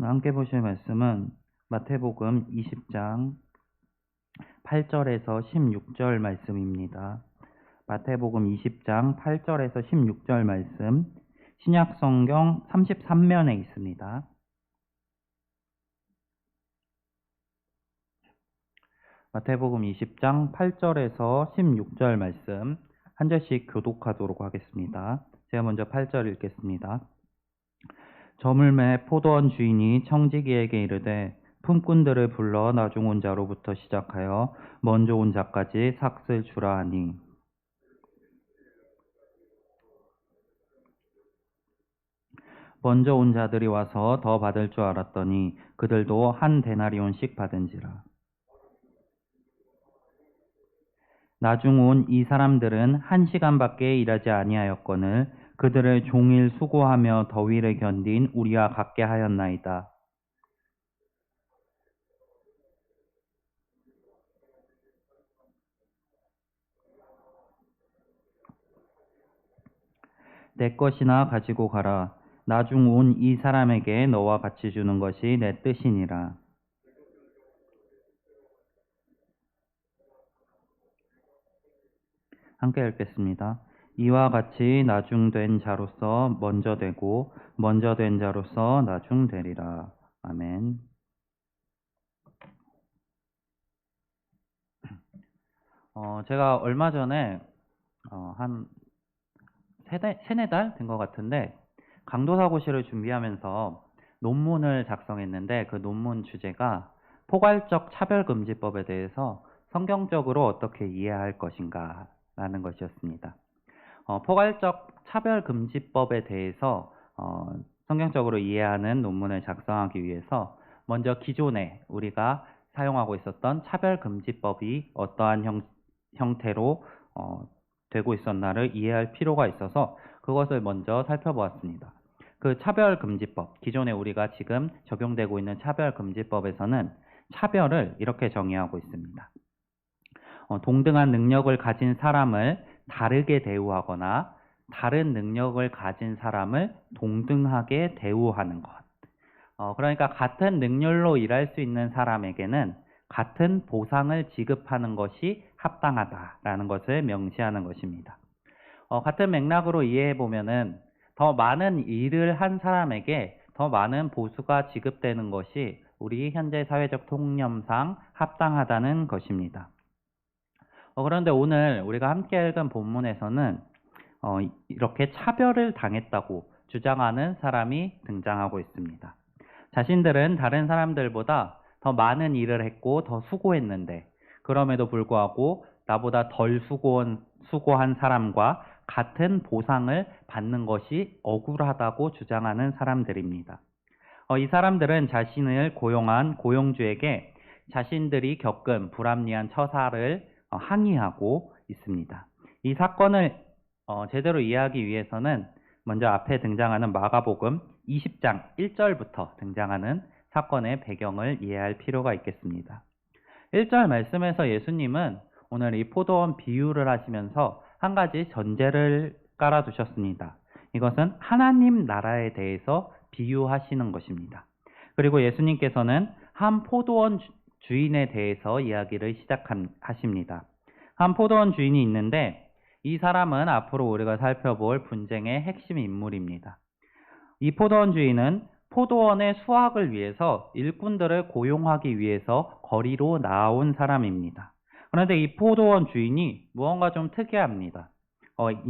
함께 보실 말씀은 마태복음 20장 8절에서 16절 말씀입니다. 마태복음 20장 8절에서 16절 말씀, 신약성경 33면에 있습니다. 마태복음 20장 8절에서 16절 말씀 한 절씩 교독하도록 하겠습니다. 제가 먼저 8절 읽겠습니다. 저물매 포도원 주인이 청지기에게 이르되 품꾼들을 불러 나중 온 자로부터 시작하여 먼저 온 자까지 삭슬 주라 하니, 먼저 온 자들이 와서 더 받을 줄 알았더니 그들도 한 데나리온씩 받은지라. 나중 온 이 사람들은 1시간밖에 일하지 아니하였거늘 그들을 종일 수고하며 더위를 견딘 우리와 같게 하였나이다. 내 것이나 가지고 가라. 나중 온 이 사람에게 너와 같이 주는 것이 내 뜻이니라. 함께 읽겠습니다. 이와 같이 나중된 자로서 먼저 되고 먼저 된 자로서 나중되리라. 아멘. 제가 얼마 전에 한 세네 달 된 것 같은데 강도사고시를 준비하면서 논문을 작성했는데 그 논문 주제가 포괄적 차별금지법에 대해서 성경적으로 어떻게 이해할 것인가 라는 것이었습니다. 포괄적 차별금지법에 대해서 성경적으로 이해하는 논문을 작성하기 위해서 먼저 기존에 우리가 사용하고 있었던 차별금지법이 어떠한 형태로 되고 있었나를 이해할 필요가 있어서 그것을 먼저 살펴보았습니다. 그 차별금지법, 기존에 우리가 지금 적용되고 있는 차별금지법에서는 차별을 이렇게 정의하고 있습니다. 동등한 능력을 가진 사람을 다르게 대우하거나 다른 능력을 가진 사람을 동등하게 대우하는 것. 그러니까 같은 능률로 일할 수 있는 사람에게는 같은 보상을 지급하는 것이 합당하다라는 것을 명시하는 것입니다. 같은 맥락으로 이해해 보면은 더 많은 일을 한 사람에게 더 많은 보수가 지급되는 것이 우리 현재 사회적 통념상 합당하다는 것입니다. 그런데 오늘 우리가 함께 읽은 본문에서는 이렇게 차별을 당했다고 주장하는 사람이 등장하고 있습니다. 자신들은 다른 사람들보다 더 많은 일을 했고 더 수고했는데 그럼에도 불구하고 나보다 덜 수고한 사람과 같은 보상을 받는 것이 억울하다고 주장하는 사람들입니다. 이 사람들은 자신을 고용한 고용주에게 자신들이 겪은 불합리한 처사를 항의하고 있습니다. 이 사건을 제대로 이해하기 위해서는 먼저 앞에 등장하는 마가복음 20장 1절부터 등장하는 사건의 배경을 이해할 필요가 있겠습니다. 1절 말씀에서 예수님은 오늘 이 포도원 비유를 하시면서 한 가지 전제를 깔아두셨습니다. 이것은 하나님 나라에 대해서 비유하시는 것입니다. 그리고 예수님께서는 한 포도원 주인에 대해서 이야기를 시작하십니다. 한 포도원 주인이 있는데 이 사람은 앞으로 우리가 살펴볼 분쟁의 핵심 인물입니다. 이 포도원 주인은 포도원의 수확을 위해서 일꾼들을 고용하기 위해서 거리로 나온 사람입니다. 그런데 이 포도원 주인이 무언가 좀 특이합니다.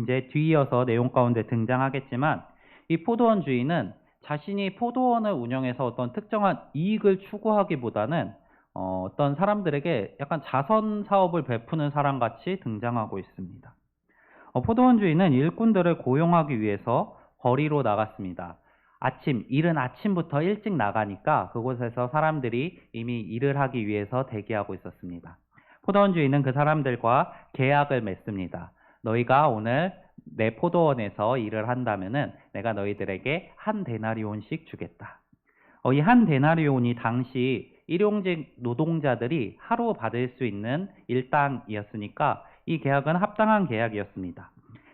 이제 뒤이어서 내용 가운데 등장하겠지만 이 포도원 주인은 자신이 포도원을 운영해서 어떤 특정한 이익을 추구하기보다는 어떤 사람들에게 약간 자선 사업을 베푸는 사람같이 등장하고 있습니다. 포도원 주인은 일꾼들을 고용하기 위해서 거리로 나갔습니다. 이른 아침부터 일찍 나가니까 그곳에서 사람들이 이미 일을 하기 위해서 대기하고 있었습니다. 포도원 주인은 그 사람들과 계약을 맺습니다. 너희가 오늘 내 포도원에서 일을 한다면은 내가 너희들에게 한 데나리온씩 주겠다. 이 한 데나리온이 당시 일용직 노동자들이 하루 받을 수 있는 일당이었으니까 이 계약은 합당한 계약이었습니다.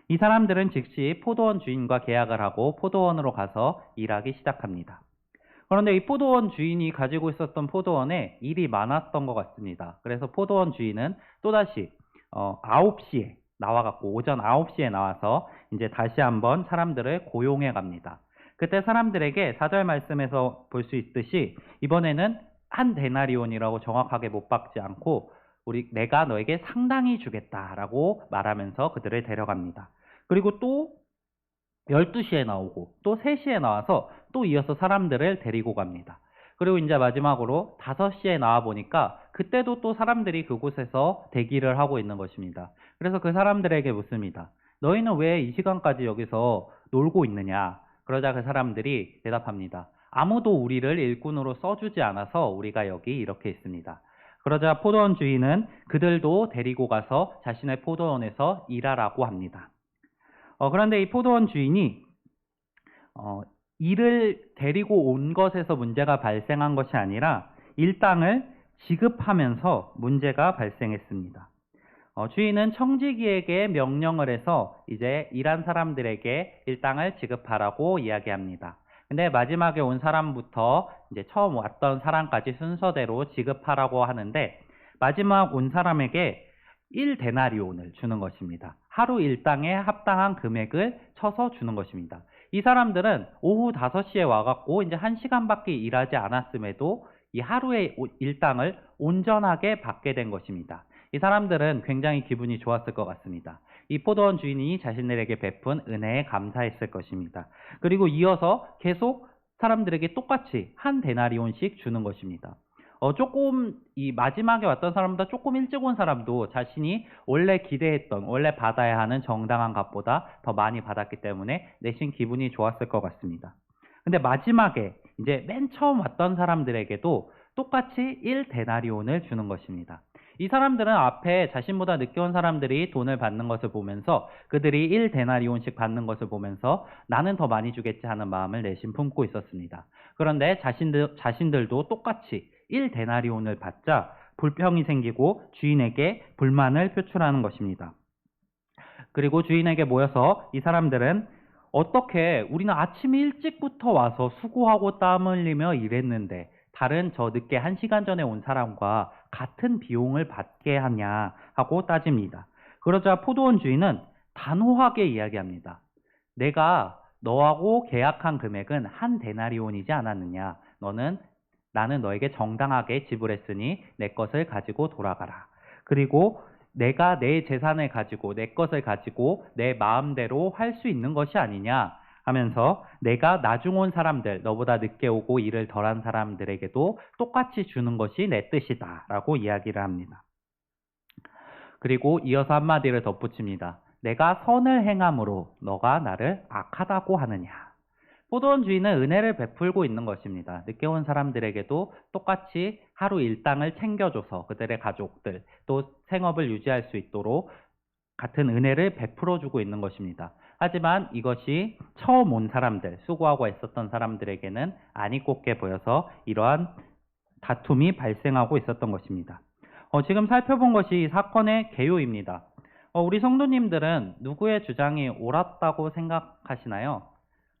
이 사람들은 즉시 포도원 주인과 계약을 하고 포도원으로 가서 일하기 시작합니다. 그런데 이 포도원 주인이 가지고 있었던 포도원에 일이 많았던 것 같습니다. 그래서 포도원 주인은 또다시 9시에 나와갖고 오전 9시에 나와서 이제 다시 한번 사람들을 고용해 갑니다. 그때 사람들에게 4절 말씀에서 볼 수 있듯이 이번에는 한 데나리온이라고 정확하게 못 박지 않고 내가 너에게 상당히 주겠다라고 말하면서 그들을 데려갑니다. 그리고 또 12시에 나오고 또 3시에 나와서 또 이어서 사람들을 데리고 갑니다. 그리고 이제 마지막으로 5시에 나와 보니까 그때도 또 사람들이 그곳에서 대기를 하고 있는 것입니다. 그래서 그 사람들에게 묻습니다. 너희는 왜 이 시간까지 여기서 놀고 있느냐? 그러자 그 사람들이 대답합니다. 아무도 우리를 일꾼으로 써주지 않아서 우리가 여기 이렇게 있습니다. 그러자 포도원 주인은 그들도 데리고 가서 자신의 포도원에서 일하라고 합니다. 그런데 이 포도원 주인이 이를 데리고 온 것에서 문제가 발생한 것이 아니라 일당을 지급하면서 문제가 발생했습니다. 주인은 청지기에게 명령을 해서 이제 일한 사람들에게 일당을 지급하라고 이야기합니다. 근데 마지막에 온 사람부터 이제 처음 왔던 사람까지 순서대로 지급하라고 하는데 마지막 온 사람에게 1데나리온을 주는 것입니다. 하루 일당에 합당한 금액을 쳐서 주는 것입니다. 이 사람들은 오후 5시에 와갖고 이제 1시간밖에 일하지 않았음에도 이 하루의 일당을 온전하게 받게 된 것입니다. 이 사람들은 굉장히 기분이 좋았을 것 같습니다. 이 포도원 주인이 자신들에게 베푼 은혜에 감사했을 것입니다. 그리고 이어서 계속 사람들에게 똑같이 한 데나리온씩 주는 것입니다. 조금 이 마지막에 왔던 사람보다 조금 일찍 온 사람도 자신이 원래 기대했던, 원래 받아야 하는 정당한 값보다 더 많이 받았기 때문에 내심 기분이 좋았을 것 같습니다. 근데 마지막에 이제 맨 처음 왔던 사람들에게도 똑같이 1데나리온을 주는 것입니다. 이 사람들은 앞에 자신보다 늦게 온 사람들이 돈을 받는 것을 보면서 그들이 1데나리온씩 받는 것을 보면서 나는 더 많이 주겠지 하는 마음을 내심 품고 있었습니다. 그런데 자신들도 똑같이 1데나리온을 받자 불평이 생기고 주인에게 불만을 표출하는 것입니다. 그리고 주인에게 모여서 이 사람들은 어떻게 우리는 아침 일찍부터 와서 수고하고 땀 흘리며 일했는데 다른 저 늦게 1시간 전에 온 사람과 같은 비용을 받게 하냐 하고 따집니다. 그러자 포도원 주인은 단호하게 이야기합니다. 내가 너하고 계약한 금액은 한 데나리온이지 않았느냐? 나는 너에게 정당하게 지불했으니 내 것을 가지고 돌아가라. 그리고 내가 내 재산을 가지고 내 것을 가지고 내 마음대로 할 수 있는 것이 아니냐 하면서 내가 나중 온 사람들, 너보다 늦게 오고 일을 덜한 사람들에게도 똑같이 주는 것이 내 뜻이다 라고 이야기를 합니다. 그리고 이어서 한마디를 덧붙입니다. 내가 선을 행함으로 너가 나를 악하다고 하느냐. 포도원 주인은 은혜를 베풀고 있는 것입니다. 늦게 온 사람들에게도 똑같이 하루 일당을 챙겨줘서 그들의 가족들 또 생업을 유지할 수 있도록 같은 은혜를 베풀어주고 있는 것입니다. 하지만 이것이 처음 온 사람들, 수고하고 애썼던 사람들에게는 안이 꼽게 보여서 이러한 다툼이 발생하고 있었던 것입니다. 지금 살펴본 것이 사건의 개요입니다. 우리 성도님들은 누구의 주장이 옳았다고 생각하시나요?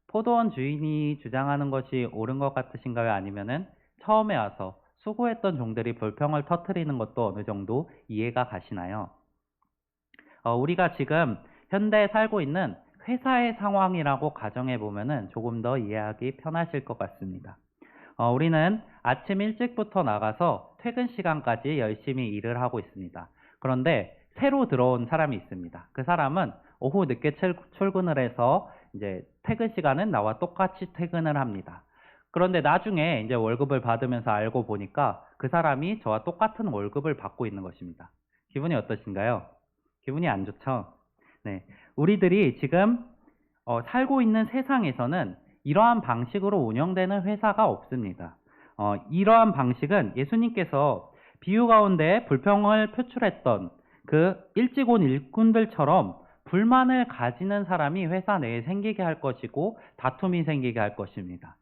포도원 주인이 주장하는 것이 옳은 것 같으신가요? 아니면은 처음에 와서 수고했던 종들이 불평을 터뜨리는 것도 어느 정도 이해가 가시나요? 우리가 지금 현대에 살고 있는 회사의 상황이라고 가정해 보면은 조금 더 이해하기 편하실 것 같습니다. 우리는 아침 일찍부터 나가서 퇴근 시간까지 열심히 일을 하고 있습니다. 그런데 새로 들어온 사람이 있습니다. 그 사람은 오후 늦게 출근을 해서 이제 퇴근 시간은 나와 똑같이 퇴근을 합니다. 그런데 나중에 이제 월급을 받으면서 알고 보니까 그 사람이 저와 똑같은 월급을 받고 있는 것입니다. 기분이 어떠신가요? 기분이 안 좋죠? 네. 우리들이 지금 살고 있는 세상에서는 이러한 방식으로 운영되는 회사가 없습니다. 이러한 방식은 예수님께서 비유 가운데 불평을 표출했던 그 일찍 온 일꾼들처럼 불만을 가지는 사람이 회사 내에 생기게 할 것이고 다툼이 생기게 할 것입니다.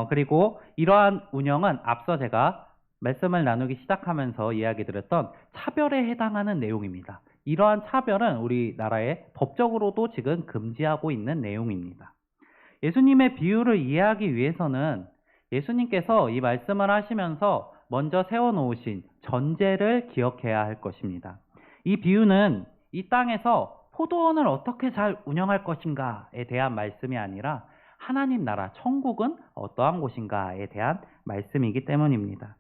그리고 이러한 운영은 앞서 제가 말씀을 나누기 시작하면서 이야기 드렸던 차별에 해당하는 내용입니다. 이러한 차별은 우리나라에 법적으로도 지금 금지하고 있는 내용입니다. 예수님의 비유를 이해하기 위해서는 예수님께서 이 말씀을 하시면서 먼저 세워놓으신 전제를 기억해야 할 것입니다. 이 비유는 이 땅에서 포도원을 어떻게 잘 운영할 것인가에 대한 말씀이 아니라 하나님 나라, 천국은 어떠한 곳인가에 대한 말씀이기 때문입니다.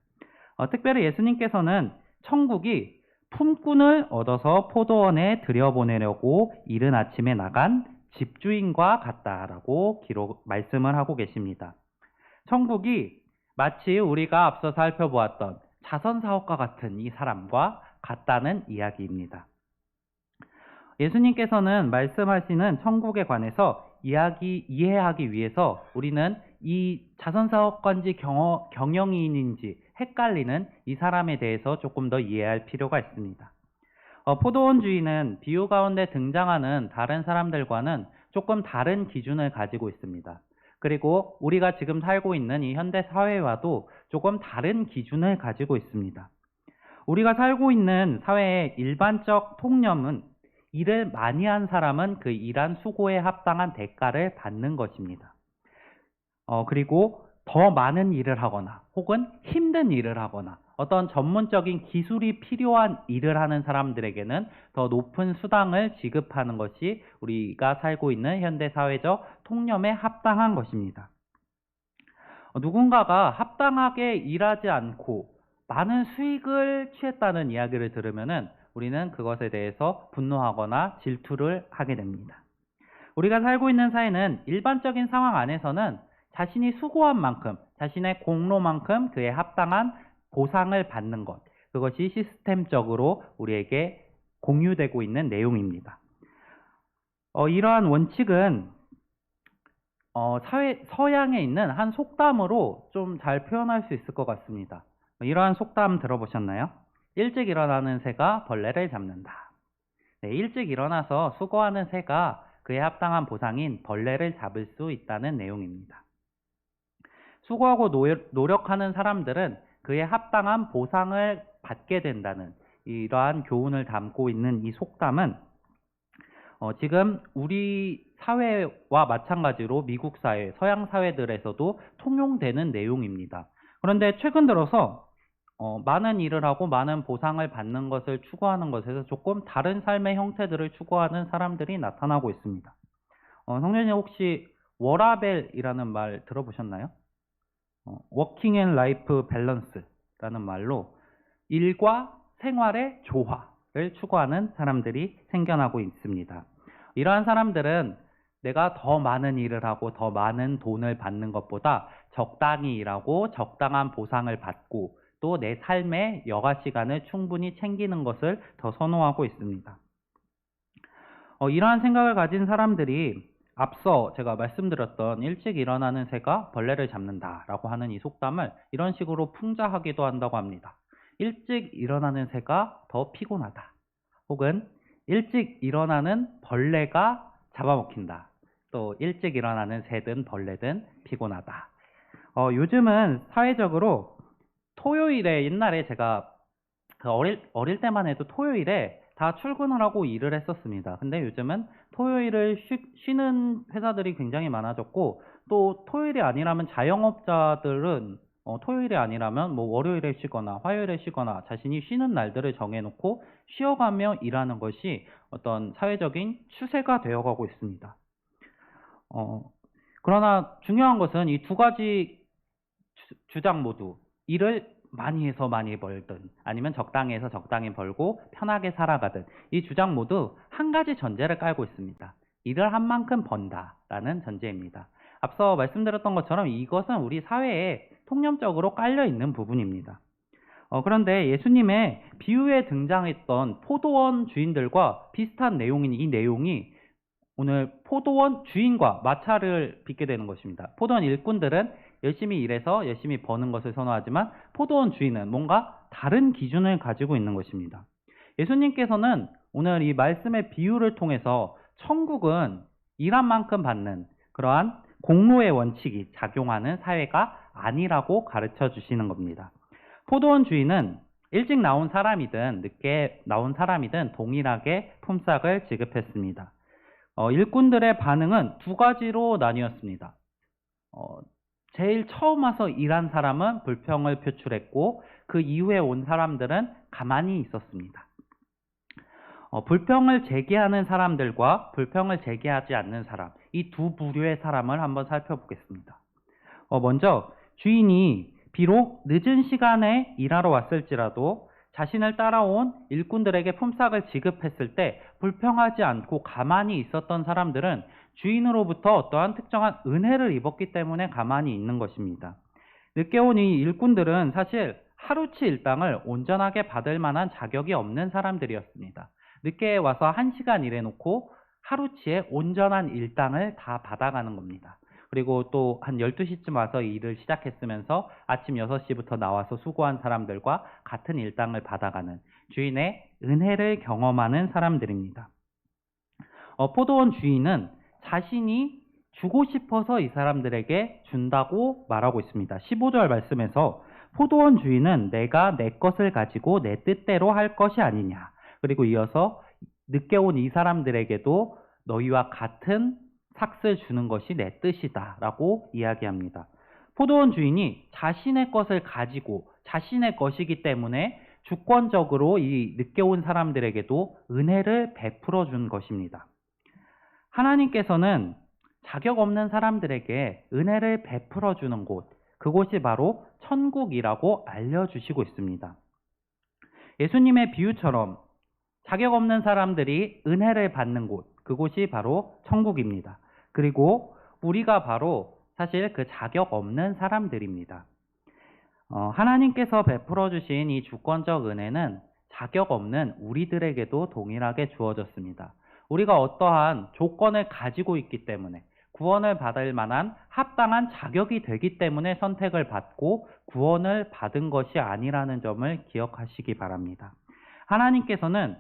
특별히 예수님께서는 천국이 품꾼을 얻어서 포도원에 들여보내려고 이른 아침에 나간 집주인과 같다라고 말씀을 하고 계십니다. 천국이 마치 우리가 앞서 살펴보았던 자선사업과 같은 이 사람과 같다는 이야기입니다. 예수님께서는 말씀하시는 천국에 관해서 이해하기 위해서 우리는 이 자선사업가인지 경영인인지 헷갈리는 이 사람에 대해서 조금 더 이해할 필요가 있습니다. 포도원 주인은 비유 가운데 등장하는 다른 사람들과는 조금 다른 기준을 가지고 있습니다. 그리고 우리가 지금 살고 있는 이 현대 사회와도 조금 다른 기준을 가지고 있습니다. 우리가 살고 있는 사회의 일반적 통념은 일을 많이 한 사람은 그 일한 수고에 합당한 대가를 받는 것입니다. 그리고 더 많은 일을 하거나 혹은 힘든 일을 하거나 어떤 전문적인 기술이 필요한 일을 하는 사람들에게는 더 높은 수당을 지급하는 것이 우리가 살고 있는 현대사회적 통념에 합당한 것입니다. 누군가가 합당하게 일하지 않고 많은 수익을 취했다는 이야기를 들으면은 우리는 그것에 대해서 분노하거나 질투를 하게 됩니다. 우리가 살고 있는 사회는 일반적인 상황 안에서는 자신이 수고한 만큼, 자신의 공로만큼 그에 합당한 보상을 받는 것, 그것이 시스템적으로 우리에게 공유되고 있는 내용입니다. 이러한 원칙은 서양에 있는 한 속담으로 좀 잘 표현할 수 있을 것 같습니다. 이러한 속담 들어보셨나요? 일찍 일어나는 새가 벌레를 잡는다. 네, 일찍 일어나서 수고하는 새가 그에 합당한 보상인 벌레를 잡을 수 있다는 내용입니다. 수고하고 노력하는 사람들은 그에 합당한 보상을 받게 된다는 이러한 교훈을 담고 있는 이 속담은 지금 우리 사회와 마찬가지로 미국 사회, 서양 사회들에서도 통용되는 내용입니다. 그런데 최근 들어서 많은 일을 하고 많은 보상을 받는 것을 추구하는 것에서 조금 다른 삶의 형태들을 추구하는 사람들이 나타나고 있습니다. 성년님 혹시 워라밸이라는 말 들어보셨나요? 워킹 앤 라이프 밸런스라는 말로 일과 생활의 조화를 추구하는 사람들이 생겨나고 있습니다. 이러한 사람들은 내가 더 많은 일을 하고 더 많은 돈을 받는 것보다 적당히 일하고 적당한 보상을 받고 또 내 삶의 여가 시간을 충분히 챙기는 것을 더 선호하고 있습니다. 이러한 생각을 가진 사람들이 앞서 제가 말씀드렸던 일찍 일어나는 새가 벌레를 잡는다라고 하는 이 속담을 이런 식으로 풍자하기도 한다고 합니다. 일찍 일어나는 새가 더 피곤하다. 혹은 일찍 일어나는 벌레가 잡아먹힌다. 또 일찍 일어나는 새든 벌레든 피곤하다. 요즘은 사회적으로 토요일에 옛날에 제가 어릴 때만 해도 토요일에 다 출근을 하고 일을 했었습니다. 근데 요즘은 토요일을 쉬는 회사들이 굉장히 많아졌고 또 토요일이 아니라면 자영업자들은 토요일이 아니라면 뭐 월요일에 쉬거나 화요일에 쉬거나 자신이 쉬는 날들을 정해놓고 쉬어가며 일하는 것이 어떤 사회적인 추세가 되어가고 있습니다. 그러나 중요한 것은 이 두 가지 주장 모두 일을 많이 해서 많이 벌든 아니면 적당히 해서 적당히 벌고 편하게 살아가든 이 주장 모두 한 가지 전제를 깔고 있습니다. 일을 한 만큼 번다라는 전제입니다. 앞서 말씀드렸던 것처럼 이것은 우리 사회에 통념적으로 깔려 있는 부분입니다. 그런데 예수님의 비유에 등장했던 포도원 주인들과 비슷한 내용인 이 내용이 오늘 포도원 주인과 마찰을 빚게 되는 것입니다. 포도원 일꾼들은 열심히 일해서 열심히 버는 것을 선호하지만 포도원 주인은 뭔가 다른 기준을 가지고 있는 것입니다. 예수님께서는 오늘 이 말씀의 비유를 통해서 천국은 일한 만큼 받는 그러한 공로의 원칙이 작용하는 사회가 아니라고 가르쳐 주시는 겁니다. 포도원 주인은 일찍 나온 사람이든 늦게 나온 사람이든 동일하게 품삯을 지급했습니다. 일꾼들의 반응은 두 가지로 나뉘었습니다. 제일 처음 와서 일한 사람은 불평을 표출했고 그 이후에 온 사람들은 가만히 있었습니다. 불평을 제기하는 사람들과 불평을 제기하지 않는 사람, 이 두 부류의 사람을 한번 살펴보겠습니다. 먼저 주인이 비록 늦은 시간에 일하러 왔을지라도 자신을 따라온 일꾼들에게 품삯을 지급했을 때 불평하지 않고 가만히 있었던 사람들은 주인으로부터 어떠한 특정한 은혜를 입었기 때문에 가만히 있는 것입니다. 늦게 온 이 일꾼들은 사실 하루치 일당을 온전하게 받을 만한 자격이 없는 사람들이었습니다. 늦게 와서 1시간 일해놓고 하루치에 온전한 일당을 다 받아가는 겁니다. 그리고 또 한 12시쯤 와서 일을 시작했으면서 아침 6시부터 나와서 수고한 사람들과 같은 일당을 받아가는 주인의 은혜를 경험하는 사람들입니다. 포도원 주인은 자신이 주고 싶어서 이 사람들에게 준다고 말하고 있습니다. 15절 말씀에서 포도원 주인은 내가 내 것을 가지고 내 뜻대로 할 것이 아니냐. 그리고 이어서 늦게 온 이 사람들에게도 너희와 같은 삭을 주는 것이 내 뜻이다 라고 이야기합니다. 포도원 주인이 자신의 것을 가지고 자신의 것이기 때문에 주권적으로 이 늦게 온 사람들에게도 은혜를 베풀어 준 것입니다. 하나님께서는 자격 없는 사람들에게 은혜를 베풀어 주는 곳, 그곳이 바로 천국이라고 알려주시고 있습니다. 예수님의 비유처럼 자격 없는 사람들이 은혜를 받는 곳, 그곳이 바로 천국입니다. 그리고 우리가 바로 사실 그 자격 없는 사람들입니다. 하나님께서 베풀어 주신 이 주권적 은혜는 자격 없는 우리들에게도 동일하게 주어졌습니다. 우리가 어떠한 조건을 가지고 있기 때문에 구원을 받을 만한 합당한 자격이 되기 때문에 선택을 받고 구원을 받은 것이 아니라는 점을 기억하시기 바랍니다. 하나님께서는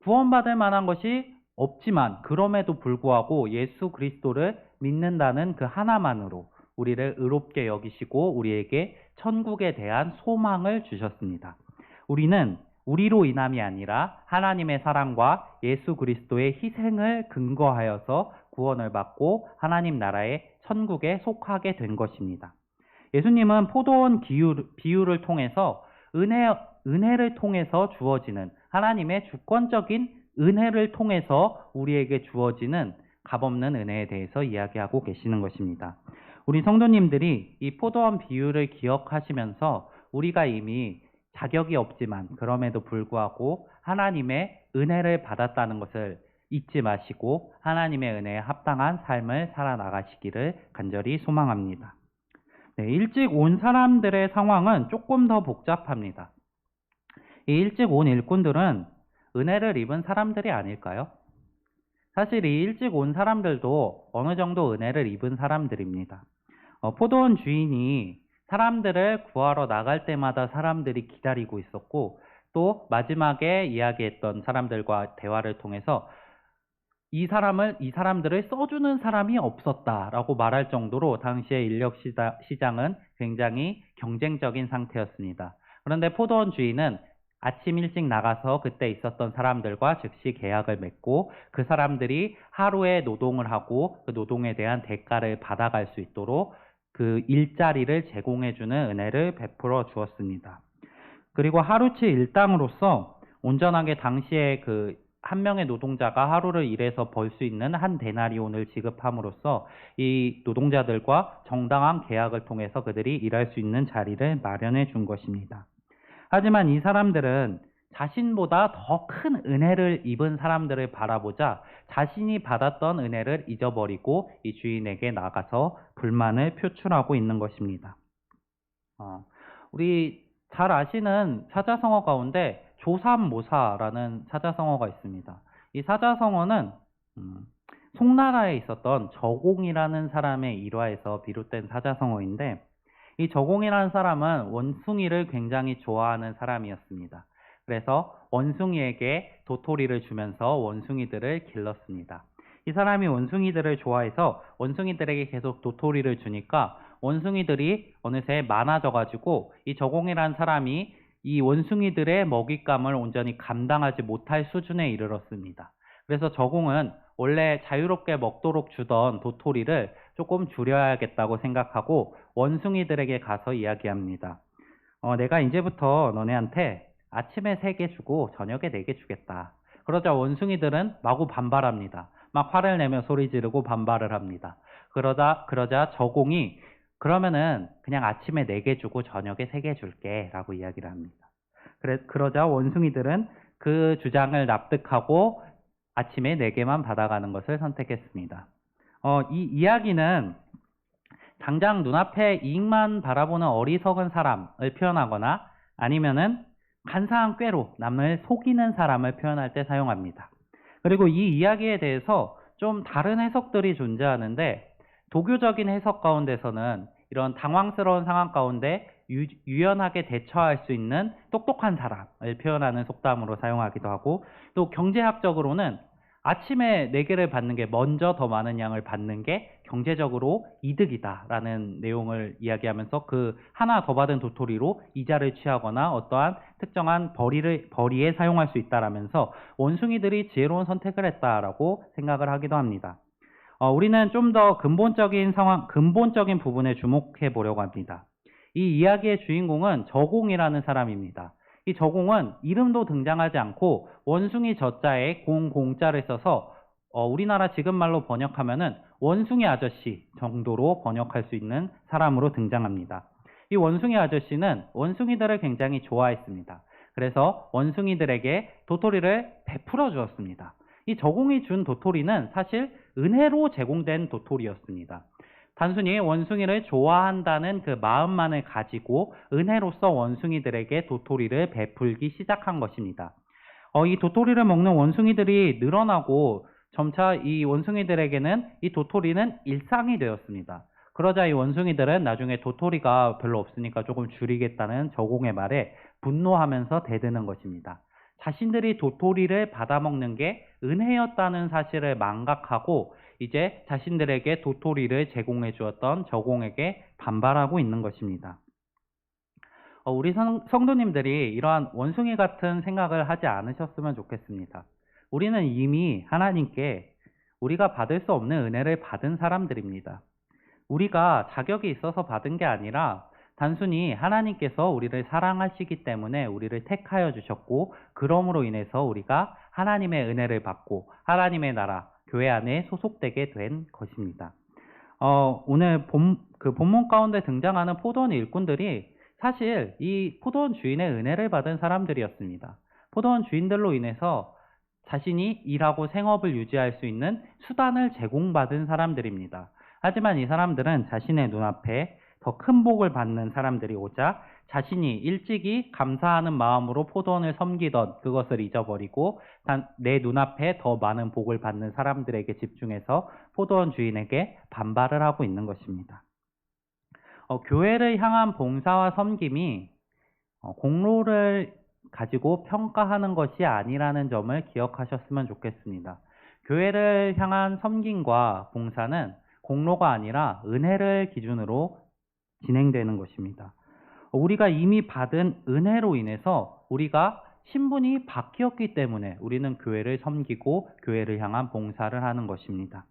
구원받을 만한 것이 없지만 그럼에도 불구하고 예수 그리스도를 믿는다는 그 하나만으로 우리를 의롭게 여기시고 우리에게 천국에 대한 소망을 주셨습니다. 우리는 우리로 인함이 아니라 하나님의 사랑과 예수 그리스도의 희생을 근거하여서 구원을 받고 하나님 나라의 천국에 속하게 된 것입니다. 예수님은 포도원 비유를 통해서 은혜를 통해서 주어지는 하나님의 주권적인 은혜를 통해서 우리에게 주어지는 값없는 은혜에 대해서 이야기하고 계시는 것입니다. 우리 성도님들이 이 포도원 비유를 기억하시면서 우리가 이미 자격이 없지만 그럼에도 불구하고 하나님의 은혜를 받았다는 것을 잊지 마시고 하나님의 은혜에 합당한 삶을 살아나가시기를 간절히 소망합니다. 일찍 온 사람들의 상황은 조금 더 복잡합니다. 이 일찍 온 일꾼들은 은혜를 입은 사람들이 아닐까요? 사실 이 일찍 온 사람들도 어느 정도 은혜를 입은 사람들입니다. 포도원 주인이 사람들을 구하러 나갈 때마다 사람들이 기다리고 있었고 또 마지막에 이야기했던 사람들과 대화를 통해서 이 사람들을 써주는 사람이 없었다라고 말할 정도로 당시의 인력 시장은 굉장히 경쟁적인 상태였습니다. 그런데 포도원 주인은 아침 일찍 나가서 그때 있었던 사람들과 즉시 계약을 맺고 그 사람들이 하루에 노동을 하고 그 노동에 대한 대가를 받아갈 수 있도록 그 일자리를 제공해주는 은혜를 베풀어 주었습니다. 그리고 하루치 일당으로서 온전하게 당시에 그 한 명의 노동자가 하루를 일해서 벌 수 있는 한 데나리온을 지급함으로써 이 노동자들과 정당한 계약을 통해서 그들이 일할 수 있는 자리를 마련해 준 것입니다. 하지만 이 사람들은 자신보다 더 큰 은혜를 입은 사람들을 바라보자 자신이 받았던 은혜를 잊어버리고 이 주인에게 나가서 불만을 표출하고 있는 것입니다. 우리 잘 아시는 사자성어 가운데 조삼모사라는 사자성어가 있습니다. 이 사자성어는 송나라에 있었던 저공이라는 사람의 일화에서 비롯된 사자성어인데 이 저공이라는 사람은 원숭이를 굉장히 좋아하는 사람이었습니다. 그래서 원숭이에게 도토리를 주면서 원숭이들을 길렀습니다. 이 사람이 원숭이들을 좋아해서 원숭이들에게 계속 도토리를 주니까 원숭이들이 어느새 많아져가지고 이 저공이라는 사람이 이 원숭이들의 먹잇감을 온전히 감당하지 못할 수준에 이르렀습니다. 그래서 저공은 원래 자유롭게 먹도록 주던 도토리를 조금 줄여야겠다고 생각하고 원숭이들에게 가서 이야기합니다. 내가 이제부터 너네한테 아침에 3개 주고 저녁에 4개 주겠다. 그러자 원숭이들은 마구 반발합니다. 막 화를 내며 소리 지르고 반발을 합니다. 그러자 저공이 그러면은 그냥 아침에 4개 주고 저녁에 3개 줄게 라고 이야기를 합니다. 그러자 원숭이들은 그 주장을 납득하고 아침에 4개만 받아가는 것을 선택했습니다. 이 이야기는 당장 눈앞에 이익만 바라보는 어리석은 사람을 표현하거나 아니면은 간사한 꾀로 남을 속이는 사람을 표현할 때 사용합니다. 그리고 이 이야기에 대해서 좀 다른 해석들이 존재하는데 도교적인 해석 가운데서는 이런 당황스러운 상황 가운데 유연하게 대처할 수 있는 똑똑한 사람을 표현하는 속담으로 사용하기도 하고 또 경제학적으로는 아침에 4개를 받는 게 먼저 더 많은 양을 받는 게 경제적으로 이득이다라는 내용을 이야기하면서 그 하나 더 받은 도토리로 이자를 취하거나 어떠한 특정한 벌이에 사용할 수 있다라면서 원숭이들이 지혜로운 선택을 했다라고 생각을 하기도 합니다. 우리는 좀 더 근본적인 부분에 주목해 보려고 합니다. 이 이야기의 주인공은 저공이라는 사람입니다. 이 저공은 이름도 등장하지 않고 원숭이 저자에 공자를 써서 우리나라 지금 말로 번역하면은 원숭이 아저씨 정도로 번역할 수 있는 사람으로 등장합니다. 이 원숭이 아저씨는 원숭이들을 굉장히 좋아했습니다. 그래서 원숭이들에게 도토리를 베풀어 주었습니다. 이 저공이 준 도토리는 사실 은혜로 제공된 도토리였습니다. 단순히 원숭이를 좋아한다는 그 마음만을 가지고 은혜로서 원숭이들에게 도토리를 베풀기 시작한 것입니다. 이 도토리를 먹는 원숭이들이 늘어나고 점차 이 원숭이들에게는 이 도토리는 일상이 되었습니다. 그러자 이 원숭이들은 나중에 도토리가 별로 없으니까 조금 줄이겠다는 저공의 말에 분노하면서 대드는 것입니다. 자신들이 도토리를 받아먹는 게 은혜였다는 사실을 망각하고 이제 자신들에게 도토리를 제공해 주었던 저공에게 반발하고 있는 것입니다. 우리 성도님들이 이러한 원숭이 같은 생각을 하지 않으셨으면 좋겠습니다. 우리는 이미 하나님께 우리가 받을 수 없는 은혜를 받은 사람들입니다. 우리가 자격이 있어서 받은 게 아니라 단순히 하나님께서 우리를 사랑하시기 때문에 우리를 택하여 주셨고 그러므로 인해서 우리가 하나님의 은혜를 받고 하나님의 나라, 교회 안에 소속되게 된 것입니다. 오늘 본문 가운데 등장하는 포도원 일꾼들이 사실 이 포도원 주인의 은혜를 받은 사람들이었습니다. 포도원 주인들로 인해서 자신이 일하고 생업을 유지할 수 있는 수단을 제공받은 사람들입니다. 하지만 이 사람들은 자신의 눈앞에 더 큰 복을 받는 사람들이 오자 자신이 일찍이 감사하는 마음으로 포도원을 섬기던 그것을 잊어버리고 내 눈앞에 더 많은 복을 받는 사람들에게 집중해서 포도원 주인에게 반발을 하고 있는 것입니다. 교회를 향한 봉사와 섬김이 공로를 가지고 평가하는 것이 아니라는 점을 기억하셨으면 좋겠습니다. 교회를 향한 섬김과 봉사는 공로가 아니라 은혜를 기준으로 진행되는 것입니다. 우리가 이미 받은 은혜로 인해서 우리가 신분이 바뀌었기 때문에 우리는 교회를 섬기고 교회를 향한 봉사를 하는 것입니다.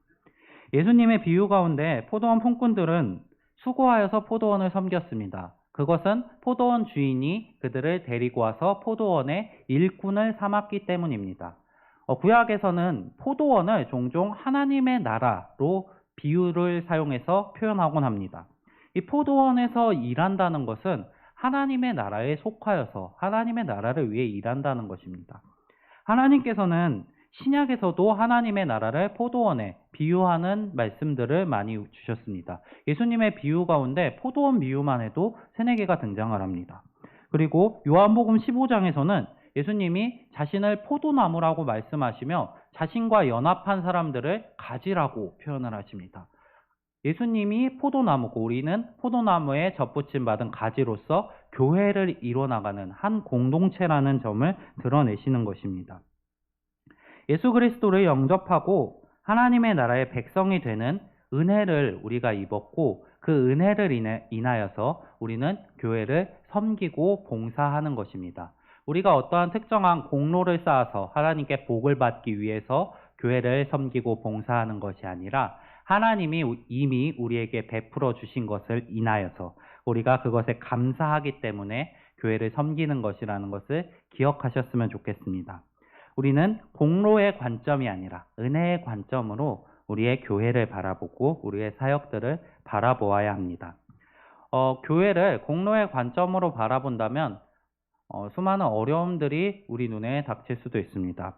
예수님의 비유 가운데 포도원 품꾼들은 수고하여서 포도원을 섬겼습니다. 그것은 포도원 주인이 그들을 데리고 와서 포도원의 일꾼을 삼았기 때문입니다. 구약에서는 포도원을 종종 하나님의 나라로 비유를 사용해서 표현하곤 합니다. 이 포도원에서 일한다는 것은 하나님의 나라에 속하여서 하나님의 나라를 위해 일한다는 것입니다. 하나님께서는 신약에서도 하나님의 나라를 포도원에 비유하는 말씀들을 많이 주셨습니다. 예수님의 비유 가운데 포도원 비유만 해도 3-4개가 등장을 합니다. 그리고 요한복음 15장에서는 예수님이 자신을 포도나무라고 말씀하시며 자신과 연합한 사람들을 가지라고 표현을 하십니다. 예수님이 포도나무고 우리는 포도나무에 접붙임 받은 가지로서 교회를 이뤄나가는 한 공동체라는 점을 드러내시는 것입니다. 예수 그리스도를 영접하고 하나님의 나라의 백성이 되는 은혜를 우리가 입었고 그 은혜를 인하여서 우리는 교회를 섬기고 봉사하는 것입니다. 우리가 어떠한 특정한 공로를 쌓아서 하나님께 복을 받기 위해서 교회를 섬기고 봉사하는 것이 아니라 하나님이 이미 우리에게 베풀어 주신 것을 인하여서 우리가 그것에 감사하기 때문에 교회를 섬기는 것이라는 것을 기억하셨으면 좋겠습니다. 우리는 공로의 관점이 아니라 은혜의 관점으로 우리의 교회를 바라보고 우리의 사역들을 바라보아야 합니다. 교회를 공로의 관점으로 바라본다면 수많은 어려움들이 우리 눈에 닥칠 수도 있습니다.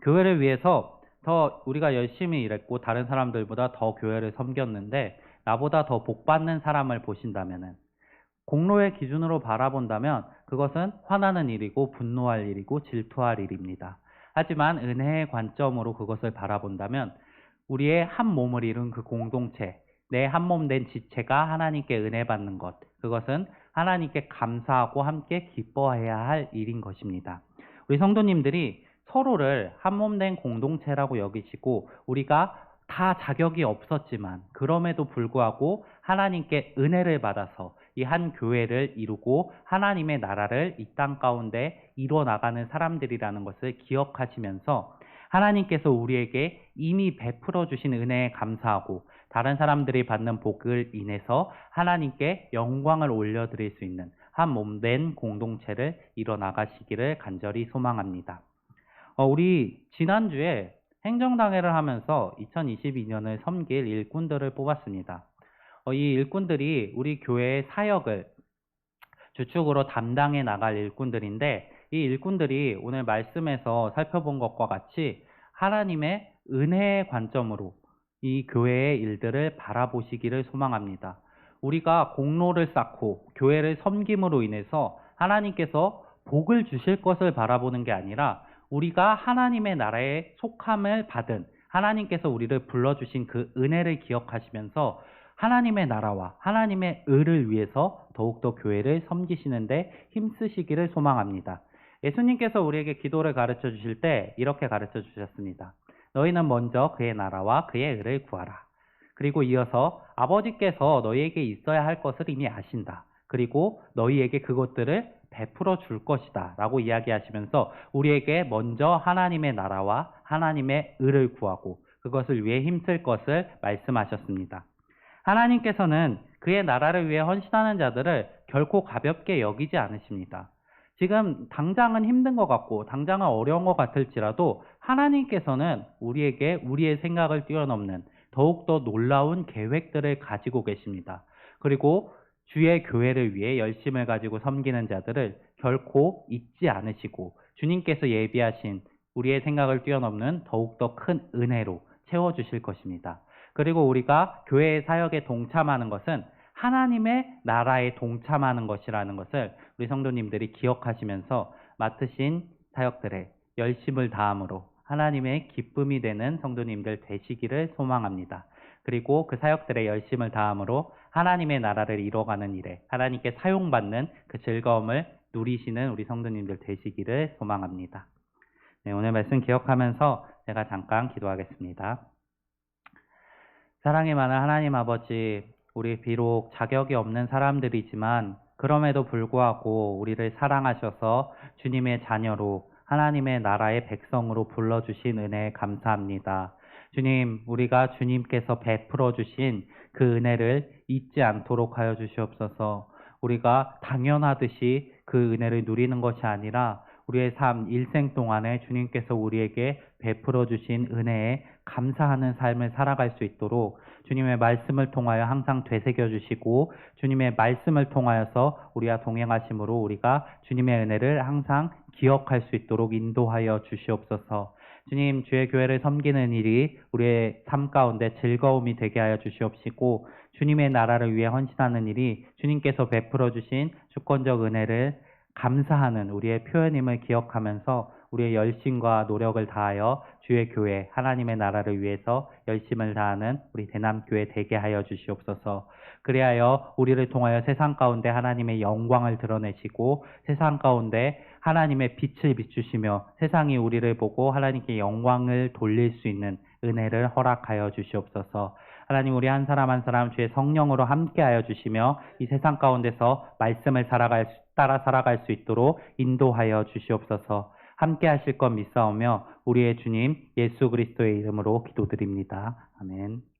교회를 위해서 더 우리가 열심히 일했고 다른 사람들보다 더 교회를 섬겼는데 나보다 더 복받는 사람을 보신다면은 공로의 기준으로 바라본다면 그것은 화나는 일이고 분노할 일이고 질투할 일입니다. 하지만 은혜의 관점으로 그것을 바라본다면 우리의 한 몸을 이룬 그 공동체, 내 한 몸 된 지체가 하나님께 은혜 받는 것, 그것은 하나님께 감사하고 함께 기뻐해야 할 일인 것입니다. 우리 성도님들이 서로를 한 몸 된 공동체라고 여기시고 우리가 다 자격이 없었지만 그럼에도 불구하고 하나님께 은혜를 받아서 이 한 교회를 이루고 하나님의 나라를 이 땅 가운데 이루어 나가는 사람들이라는 것을 기억하시면서 하나님께서 우리에게 이미 베풀어 주신 은혜에 감사하고 다른 사람들이 받는 복을 인해서 하나님께 영광을 올려드릴 수 있는 한 몸된 공동체를 이뤄 나가시기를 간절히 소망합니다. 우리 지난주에 행정당회를 하면서 2022년을 섬길 일꾼들을 뽑았습니다. 이 일꾼들이 우리 교회의 사역을 주축으로 담당해 나갈 일꾼들인데 이 일꾼들이 오늘 말씀에서 살펴본 것과 같이 하나님의 은혜의 관점으로 이 교회의 일들을 바라보시기를 소망합니다. 우리가 공로를 쌓고 교회를 섬김으로 인해서 하나님께서 복을 주실 것을 바라보는 게 아니라 우리가 하나님의 나라에 속함을 받은 하나님께서 우리를 불러주신 그 은혜를 기억하시면서 하나님의 나라와 하나님의 의를 위해서 더욱더 교회를 섬기시는데 힘쓰시기를 소망합니다. 예수님께서 우리에게 기도를 가르쳐 주실 때 이렇게 가르쳐 주셨습니다. 너희는 먼저 그의 나라와 그의 의를 구하라. 그리고 이어서 아버지께서 너희에게 있어야 할 것을 이미 아신다. 그리고 너희에게 그것들을 베풀어 줄 것이다 라고 이야기하시면서 우리에게 먼저 하나님의 나라와 하나님의 의를 구하고 그것을 위해 힘쓸 것을 말씀하셨습니다. 하나님께서는 그의 나라를 위해 헌신하는 자들을 결코 가볍게 여기지 않으십니다. 지금 당장은 힘든 것 같고 당장은 어려운 것 같을지라도 하나님께서는 우리에게 우리의 생각을 뛰어넘는 더욱더 놀라운 계획들을 가지고 계십니다. 그리고 주의 교회를 위해 열심을 가지고 섬기는 자들을 결코 잊지 않으시고 주님께서 예비하신 우리의 생각을 뛰어넘는 더욱더 큰 은혜로 채워주실 것입니다. 그리고 우리가 교회의 사역에 동참하는 것은 하나님의 나라에 동참하는 것이라는 것을 우리 성도님들이 기억하시면서 맡으신 사역들에 열심을 다함으로 하나님의 기쁨이 되는 성도님들 되시기를 소망합니다. 그리고 그 사역들의 열심을 다함으로 하나님의 나라를 이뤄가는 일에 하나님께 사용받는 그 즐거움을 누리시는 우리 성도님들 되시기를 소망합니다. 네, 오늘 말씀 기억하면서 제가 잠깐 기도하겠습니다. 사랑이 많은 하나님 아버지, 우리 비록 자격이 없는 사람들이지만 그럼에도 불구하고 우리를 사랑하셔서 주님의 자녀로 하나님의 나라의 백성으로 불러주신 은혜에 감사합니다. 주님, 우리가 주님께서 베풀어 주신 그 은혜를 잊지 않도록 하여 주시옵소서. 우리가 당연하듯이 그 은혜를 누리는 것이 아니라 우리의 삶, 일생 동안에 주님께서 우리에게 베풀어 주신 은혜에 감사하는 삶을 살아갈 수 있도록 주님의 말씀을 통하여 항상 되새겨 주시고 주님의 말씀을 통하여서 우리와 동행하심으로 우리가 주님의 은혜를 항상 기억할 수 있도록 인도하여 주시옵소서. 주님, 주의 교회를 섬기는 일이 우리의 삶 가운데 즐거움이 되게 하여 주시옵시고 주님의 나라를 위해 헌신하는 일이 주님께서 베풀어 주신 주권적 은혜를 감사하는 우리의 표현임을 기억하면서 우리의 열심과 노력을 다하여 주의 교회, 하나님의 나라를 위해서 열심을 다하는 우리 대남교회 되게 하여 주시옵소서. 그리하여 우리를 통하여 세상 가운데 하나님의 영광을 드러내시고 세상 가운데 하나님의 빛을 비추시며 세상이 우리를 보고 하나님께 영광을 돌릴 수 있는 은혜를 허락하여 주시옵소서. 하나님, 우리 한 사람 한 사람 주의 성령으로 함께하여 주시며 이 세상 가운데서 말씀을 따라 살아갈 수 있도록 인도하여 주시옵소서. 함께 하실 것 믿사오며 우리의 주님 예수 그리스도의 이름으로 기도드립니다. 아멘.